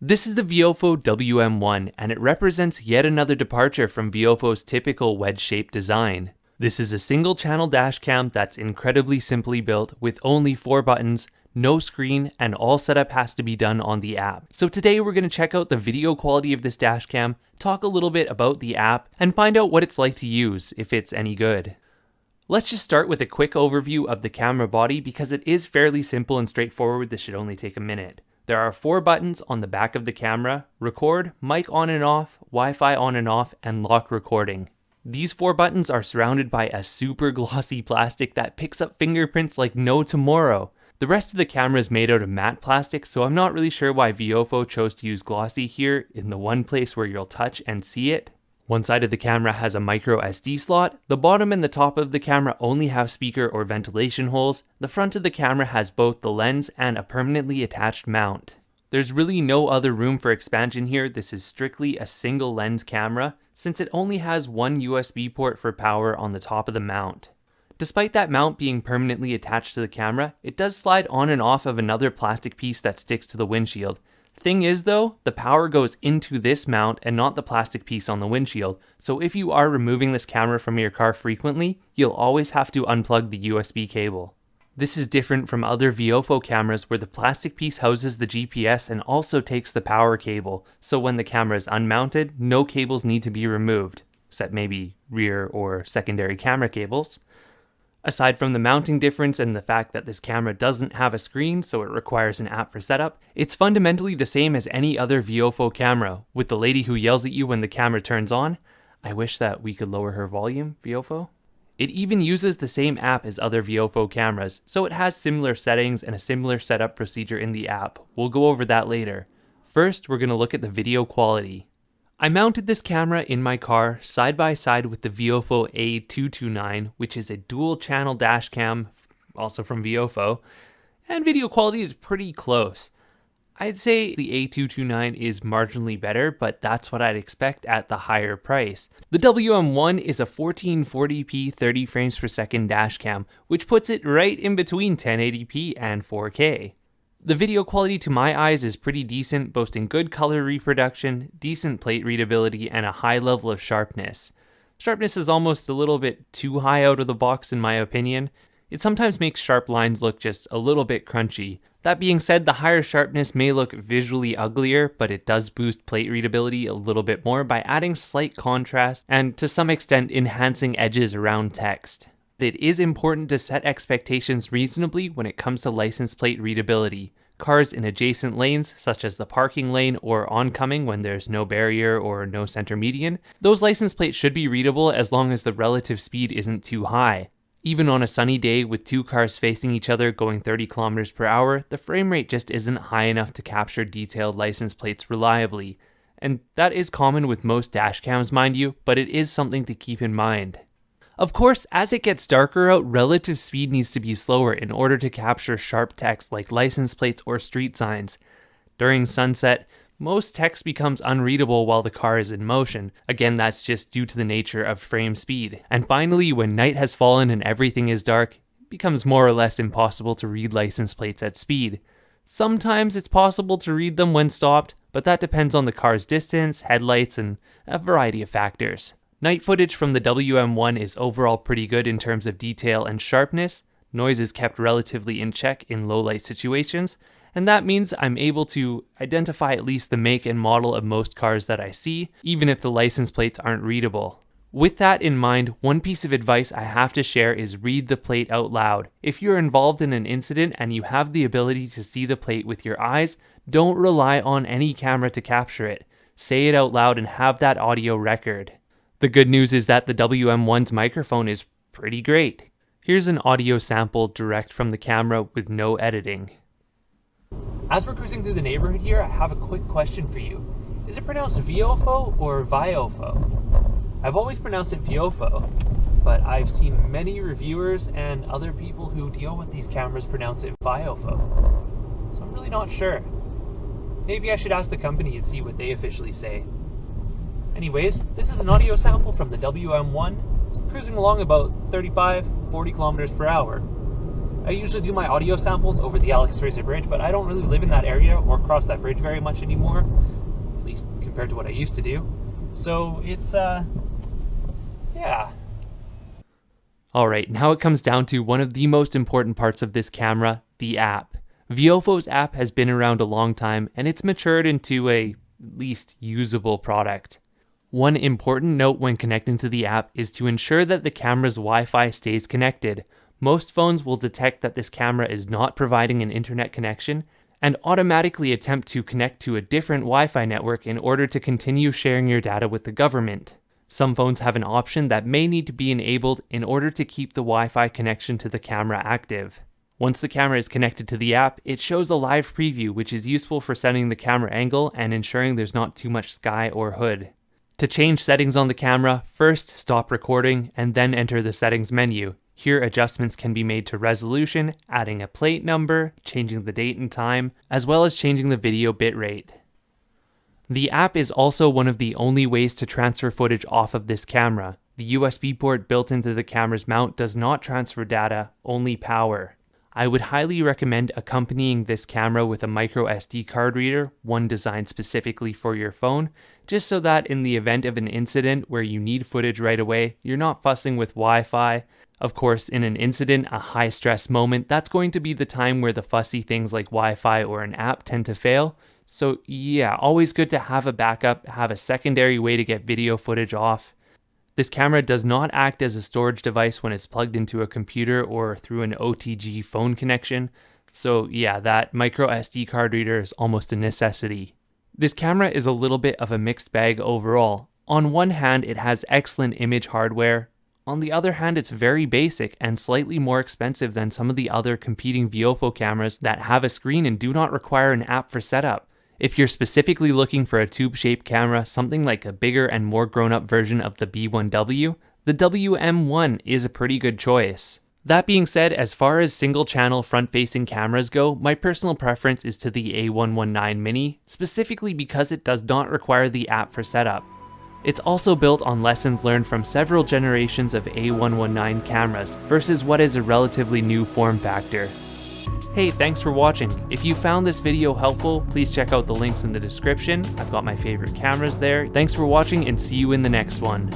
This is the Viofo WM1, and it represents yet another departure from Viofo's typical wedge-shaped design. This is a single-channel dashcam that's incredibly simply built with only 4 buttons, no screen, and all setup has to be done on the app. So today we're going to check out the video quality of this dashcam, talk a little bit about the app, and find out what it's like to use, if it's any good. Let's just start with a quick overview of the camera body because it is fairly simple and straightforward. This should only take a minute. There are 4 buttons on the back of the camera: record, mic on and off, Wi-Fi on and off, and lock recording. These 4 buttons are surrounded by a super glossy plastic that picks up fingerprints like no tomorrow. The rest of the camera is made out of matte plastic, so I'm not really sure why Viofo chose to use glossy here in the one place where you'll touch and see it. One side of the camera has a micro SD slot, the bottom and the top of the camera only have speaker or ventilation holes, the front of the camera has both the lens and a permanently attached mount. There's really no other room for expansion here. This is strictly a single lens camera, since it only has one USB port for power on the top of the mount. Despite that mount being permanently attached to the camera, it does slide on and off of another plastic piece that sticks to the windshield. Thing is though, the power goes into this mount and not the plastic piece on the windshield, so if you are removing this camera from your car frequently, you'll always have to unplug the USB cable. This is different from other Viofo cameras where the plastic piece houses the GPS and also takes the power cable, so when the camera is unmounted, no cables need to be removed, except maybe rear or secondary camera cables. Aside from the mounting difference and the fact that this camera doesn't have a screen, so it requires an app for setup, it's fundamentally the same as any other Viofo camera, with the lady who yells at you when the camera turns on. I wish that we could lower her volume, Viofo. It even uses the same app as other Viofo cameras, so it has similar settings and a similar setup procedure in the app. We'll go over that later. First, we're going to look at the video quality. I mounted this camera in my car side by side with the Viofo A119, which is a dual channel dashcam, also from Viofo, and video quality is pretty close. I'd say the A119 is marginally better, but that's what I'd expect at the higher price. The WM1 is a 1440p 30 frames per second dashcam, which puts it right in between 1080p and 4K. The video quality to my eyes is pretty decent, boasting good color reproduction, decent plate readability, and a high level of sharpness. Sharpness is almost a little bit too high out of the box in my opinion. It sometimes makes sharp lines look just a little bit crunchy. That being said, the higher sharpness may look visually uglier, but it does boost plate readability a little bit more by adding slight contrast and to some extent enhancing edges around text. It is important to set expectations reasonably when it comes to license plate readability. Cars in adjacent lanes, such as the parking lane or oncoming when there's no barrier or no center median, those license plates should be readable as long as the relative speed isn't too high. Even on a sunny day with 2 cars facing each other going 30 km per hour, the frame rate just isn't high enough to capture detailed license plates reliably. And that is common with most dashcams, mind you, but it is something to keep in mind. Of course, as it gets darker out, relative speed needs to be slower in order to capture sharp text like license plates or street signs. During sunset, most text becomes unreadable while the car is in motion. Again, that's just due to the nature of frame speed. And finally, when night has fallen and everything is dark, it becomes more or less impossible to read license plates at speed. Sometimes it's possible to read them when stopped, but that depends on the car's distance, headlights, and a variety of factors. Night footage from the WM1 is overall pretty good in terms of detail and sharpness. Noise is kept relatively in check in low light situations, and that means I'm able to identify at least the make and model of most cars that I see, even if the license plates aren't readable. With that in mind, one piece of advice I have to share is read the plate out loud. If you're involved in an incident and you have the ability to see the plate with your eyes, don't rely on any camera to capture it. Say it out loud and have that audio record. The good news is that the WM1's microphone is pretty great. Here's an audio sample direct from the camera with no editing. As we're cruising through the neighborhood here, I have a quick question for you. Is it pronounced Viofo or Viofo? I've always pronounced it Viofo, but I've seen many reviewers and other people who deal with these cameras pronounce it Viofo. So I'm really not sure. Maybe I should ask the company and see what they officially say. Anyways, this is an audio sample from the WM1, cruising along about 35-40 kilometers per hour. I usually do my audio samples over the Alex Fraser Bridge, but I don't really live in that area or cross that bridge very much anymore, at least compared to what I used to do. So it's, yeah. Alright, now it comes down to one of the most important parts of this camera, the app. Viofo's app has been around a long time, and it's matured into a at least usable product. One important note when connecting to the app is to ensure that the camera's Wi-Fi stays connected. Most phones will detect that this camera is not providing an internet connection and automatically attempt to connect to a different Wi-Fi network in order to continue sharing your data with the government. Some phones have an option that may need to be enabled in order to keep the Wi-Fi connection to the camera active. Once the camera is connected to the app, it shows a live preview, which is useful for setting the camera angle and ensuring there's not too much sky or hood. To change settings on the camera, first stop recording and then enter the settings menu. Here, adjustments can be made to resolution, adding a plate number, changing the date and time, as well as changing the video bitrate. The app is also one of the only ways to transfer footage off of this camera. The USB port built into the camera's mount does not transfer data, only power. I would highly recommend accompanying this camera with a micro SD card reader, one designed specifically for your phone, just so that in the event of an incident where you need footage right away, you're not fussing with Wi-Fi. Of course, in an incident, a high stress moment, that's going to be the time where the fussy things like Wi-Fi or an app tend to fail. So yeah, always good to have a backup, have a secondary way to get video footage off. This camera does not act as a storage device when it's plugged into a computer or through an OTG phone connection. So yeah, that micro SD card reader is almost a necessity. This camera is a little bit of a mixed bag overall. On one hand, it has excellent image hardware. On the other hand, it's very basic and slightly more expensive than some of the other competing Viofo cameras that have a screen and do not require an app for setup. If you're specifically looking for a tube-shaped camera, something like a bigger and more grown-up version of the B1W, the WM1 is a pretty good choice. That being said, as far as single-channel front-facing cameras go, my personal preference is to the A119 Mini, specifically because it does not require the app for setup. It's also built on lessons learned from several generations of A119 cameras versus what is a relatively new form factor. Hey, thanks for watching. If you found this video helpful, please check out the links in the description. I've got my favorite cameras there. Thanks for watching and see you in the next one.